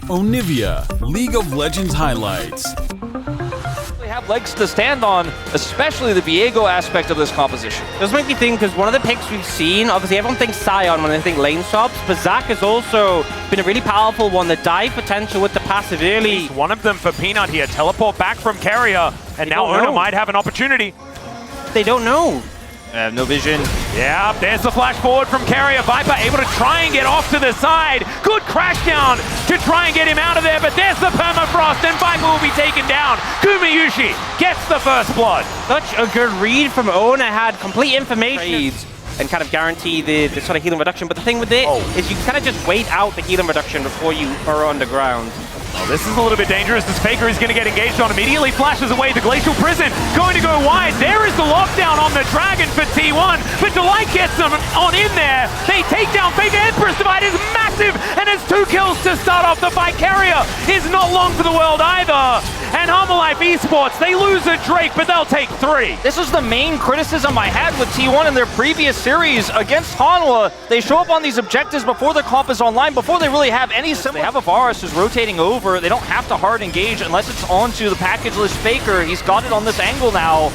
Onivia, League of Legends highlights. They have legs to stand on, especially the Viego aspect of this composition. This make me think, because one of the picks we've seen, obviously everyone thinks Sion when they think lane swaps, but Zac has also been a really powerful one. The dive potential with the passive early. One of them for Peanut here. Teleport back from Carrier, and now Ona might have an opportunity. They don't know. No vision. Yeah, there's the flash forward from Carrier. Viper able to try and get off to the side. Good crash down to try and get him out of there, but there's the permafrost, and Viper will be taken down. Gumayushi gets the first blood. Such a good read from Ona, had complete information. And kind of guarantee the sort of healing reduction. But the thing with it is you kind of just wait out the healing reduction before you burrow underground. Oh, this is a little bit dangerous. This Faker is going to get engaged on. Immediately flashes away the Glacial Prison. Going to go wide. There is the lockdown on the Dragon for T1. But Delight gets them on in there. They take down Faker. Empress Divide is massive. And it's 2 kills to start off the fight. Carrier is not long for the world either. And Hanwha Esports, they lose a Drake, but they'll take 3. This is the main criticism I had with T1 in their previous series against Hanwha. They show up on these objectives before the comp is online, before they really have any similar. They have a Varus who's rotating over. They don't have to hard engage unless it's onto the packageless Faker. He's got it on this angle now.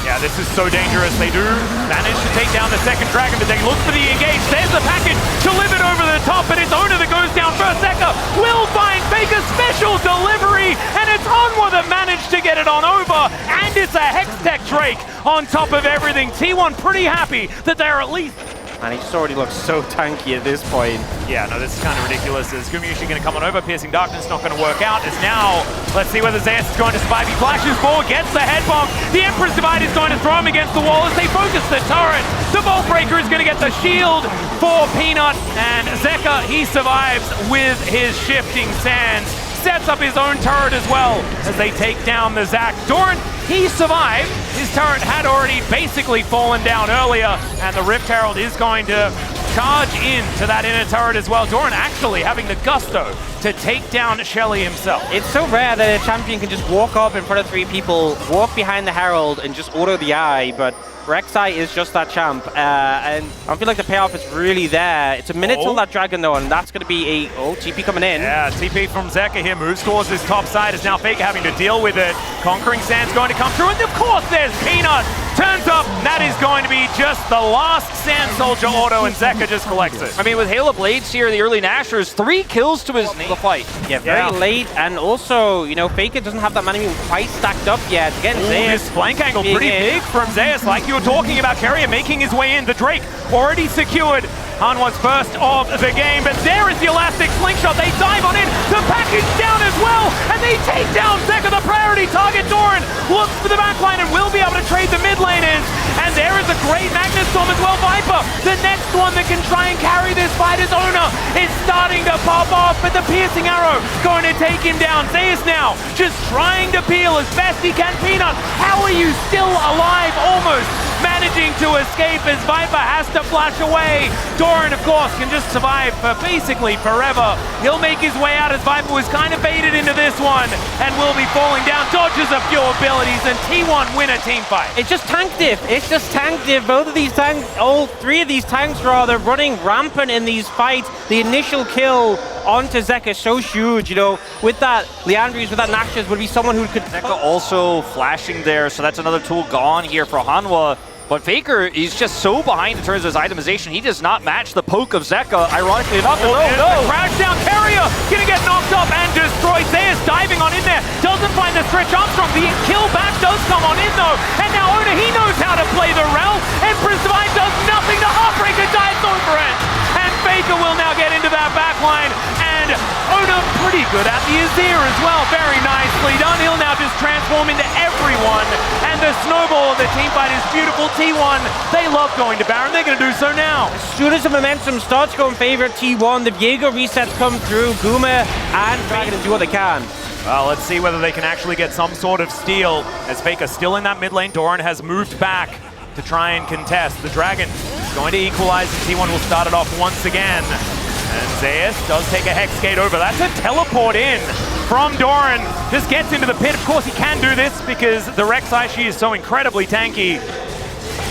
Yeah, this is so dangerous. They do manage to take down the second Dragon, but they look for the engage. There's the package to live it over the top, but it's Ona that goes down first. Zeka will find Faker special delivery, and it's Hanwha that managed to get it on over, and it's a Hextech Drake on top of everything. T1 pretty happy that they're at least... And he just already looks so tanky at this point. Yeah, no, this is kind of ridiculous. Is Gumayushi going to come on over? Piercing Darkness not going to work out. It's now, let's see whether Zeus is going to survive. He flashes forward, gets the head bomb. The Empress Divide is going to throw him against the wall as they focus the turret. The Vault Breaker is going to get the shield for Peanut. And Zeka, he survives with his shifting sands. Sets up his own turret as well as they take down the Zac. Doran, he survived. His turret had already basically fallen down earlier, and the Rift Herald is going to charge into that inner turret as well. Doran actually having the gusto to take down HLE himself. It's so rare that a champion can just walk up in front of 3 people, walk behind the Herald, and just auto the eye, but Rek'Sai is just that champ, and I feel like the payoff is really there. It's a minute till that Dragon though, and that's going to be a TP coming in. Yeah, TP from Zeka here, moves towards his top side, is now Faker having to deal with it. Conquering Sand's going to come through, and of course there's Peanut. Turns up, that is going to be just the last Sand Soldier auto, and Zeka just collects it. I mean, with Halo Blades here, the early Nashers, 3 kills to the fight. Yeah, very late, and also, you know, Faker doesn't have that many quite stacked up yet. Again, this flank angle pretty big from Zeus, like you were talking about. Carrier making his way in. The Drake already secured Hanwha's first of the game, but there is the elastic slingshot. They dive on in, the package down as well, and they take down Zeka, the priority target. Doran looks for the backline and will be able to trade the mid laners, and there is a great Magnus Storm as well. Viper, the next one that can try and carry this fight as Ona is starting to pop off, but the piercing arrow going to take him down. Zeus now just trying to peel as best he can. Peanut, how are you still alive? Almost managing to escape as Viper has to flash away. Doran, of course, can just survive for basically forever. He'll make his way out as Viper was kind of baited into this one and will be falling down. Dodges a few abilities, and T1 win a team fight. It's just tank diff. It's just tank diff. Both of these tanks, all 3 of these tanks rather, running rampant in these fights. The initial kill onto Zeka is so huge, you know, with that Leandries, with that Nashus would be someone who could... Zeka also flashing there, so that's another tool gone here for Hanwha. But Faker is just so behind in terms of his itemization. He does not match the poke of Zeka, ironically enough. Crash down, Carrier gonna get knocked up and destroyed. Zeus diving on in there, doesn't find the stretch Armstrong. The kill back does come on in though, and now Ona, he knows how to play the rel. Empress Divine does nothing. The Heartbreaker dives over it, and Faker will now get into that backline, and Ona pretty good at the Azir as well. Very nicely done. He'll now just transform into everyone, and the snowball of the team fight is beautiful. T1, they love going to Baron. They're going to do so now. As soon as the momentum starts to go in favor of T1, the Viego resets come through. Guma and Dragon do what they can. Well, let's see whether they can actually get some sort of steal, as Faker still in that mid lane. Doran has moved back to try and contest. The Dragon is going to equalize, and T1 will start it off once again. And Zeus does take a Hex Gate over. That's a teleport in from Doran. Just gets into the pit. Of course, he can do this because the Rek'Sai, she is so incredibly tanky.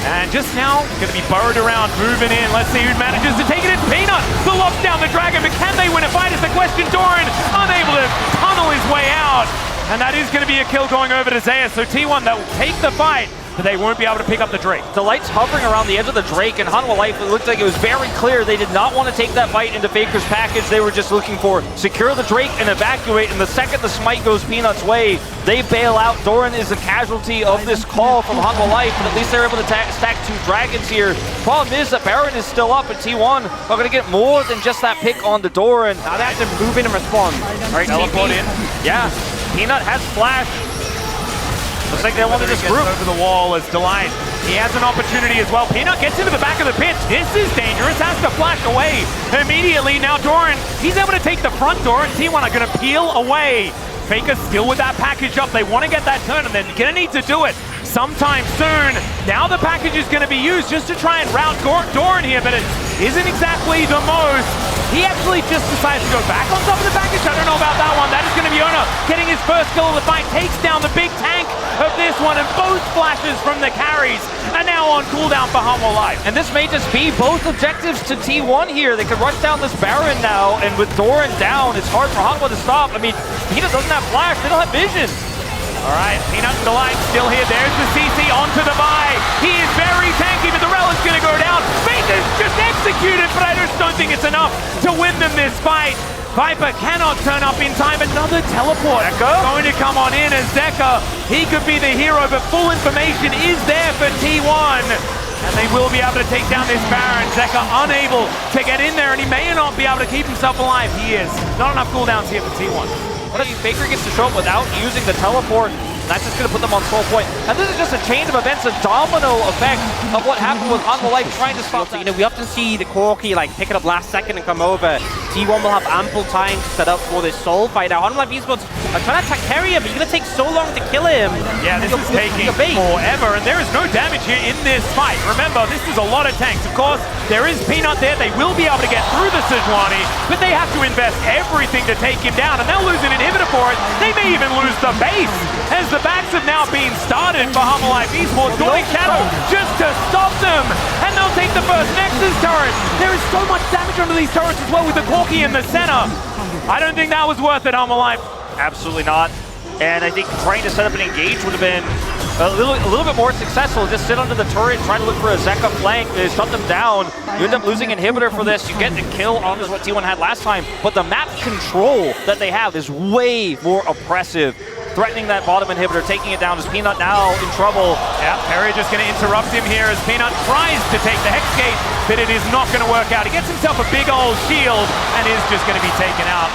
And just now, going to be burrowed around, moving in. Let's see who manages to take it. It's Peanut, the locks down the dragon, but can they win a fight is the question. Doran unable to tunnel his way out. And that is going to be a kill going over to Zeus. So T1, they'll take the fight, but they won't be able to pick up the Drake. The light's hovering around the edge of the Drake, and Hanwha Life, it looked like it was very clear they did not want to take that fight into Faker's package. They were just looking for secure the Drake and evacuate, and the second the smite goes Peanut's way, they bail out. Doran is a casualty of this call from Hanwha Life, but at least they're able to stack 2 dragons here. Problem is that Baron is still up, and T1 are going to get more than just that pick on the Doran. Now they have to move in and respond. All right, teleport in. Yeah, Peanut has flash. Looks like they wanted this group. Over the wall as Delight. He has an opportunity as well. Peanut gets into the back of the pit. This is dangerous. Has to flash away immediately. Now Doran, he's able to take the front door, and T1 are going to peel away. Faker still with that package up. They want to get that turn, and they're going to need to do it sometime soon. Now the package is going to be used just to try and rout Doran here, but it isn't exactly the most. He actually just decides to go back on top of the package. I don't know about that one. That is going to be Ona getting his first kill of the fight. Takes down the big tank of this one, and both flashes from the carries are now on cooldown for Hanwha Life. And this may just be both objectives to T1 here. They could rush down this Baron now, and with Doran down, it's hard for Hanwha to stop. I mean, Peanut doesn't have flash. They don't have vision. All right, Peanut and Delight still here. There's the CC onto the Vi. He is very tanky, but the Rel is going to go down. Faker's just executed, but I just don't think it's enough to win them this fight. Viper cannot turn up in time. Another teleport going to come on in as Zeka. He could be the hero, but full information is there for T1. And they will be able to take down this Baron. Zeka unable to get in there, and he may not be able to keep himself alive. He is. Not enough cooldowns here for T1. What if Faker gets to show up without using the teleport? That's just going to put them on full point. And this is just a chain of events, a domino effect of what happened with Hanwha Life trying to stop that. You know, we often see the Corki like pick it up last second and come over. T1 will have ample time to set up for this soul fight. Now, Hanwha Life esports are trying to attack Carrier, but you're going to take so long to kill him. Yeah, this is taking forever, and there is no damage here in this fight. Remember, this is a lot of tanks. Of course, there is Peanut there. They will be able to get through the Sejuani, but they have to invest everything to take him down, and they'll lose an inhibitor for it. They may even lose the base, as the backs have now been started for Hanwha Life esports. Going Shadow just to stop them, and they'll take the first Nexus turret. There is so much damage under these turrets as well with the Corki in the center. I don't think that was worth it, Hanwha Life. Absolutely not. And I think trying to set up an engage would have been a little bit more successful. Just sit under the turret, trying to look for a Zeka flank. They shut them down. You end up losing inhibitor for this. You get the kill on this, what T1 had last time. But the map control that they have is way more oppressive. Threatening that bottom inhibitor, taking it down. Is Peanut now in trouble? Yeah, Perry just going to interrupt him here as Peanut tries to take the Hex Gate, but it is not going to work out. He gets himself a big old shield and is just going to be taken out.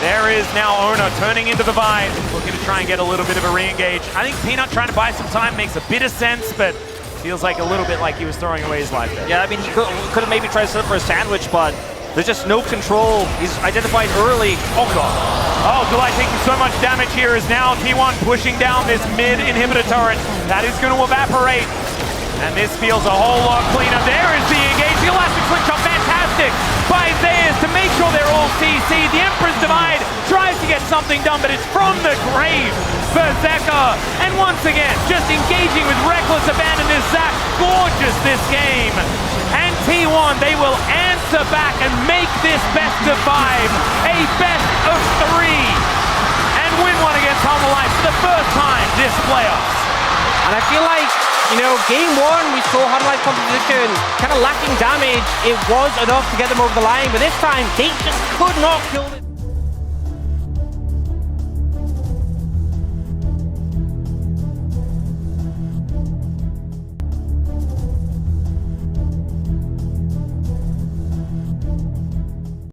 There is now Ona turning into the Vine, looking to try and get a little bit of a re-engage. I think Peanut trying to buy some time makes a bit of sense, but feels like a little bit like he was throwing away his life there. Yeah, I mean, he could have maybe tried to set up for a sandwich, but there's just no control. He's identified early. Oh, God. Oh, Delight taking so much damage here is now T1 pushing down this mid inhibitor turret. That is going to evaporate. And this feels a whole lot cleaner. There is the engage. The elastic slingshot, fantastic by Zeus to make sure they're all CC. The Emperor's Divide tries to get something done, but it's from the grave for Zeka. And once again, just engaging with reckless abandon is Zach. Gorgeous this game. And T1, they will answer back and make this best of 5 a best of 3 and win one against Hanwha Life for the first time this playoffs. And I feel like, you know, game 1, we saw Hanwha Life composition kind of lacking damage. It was enough to get them over the line, but this time, they just could not kill it.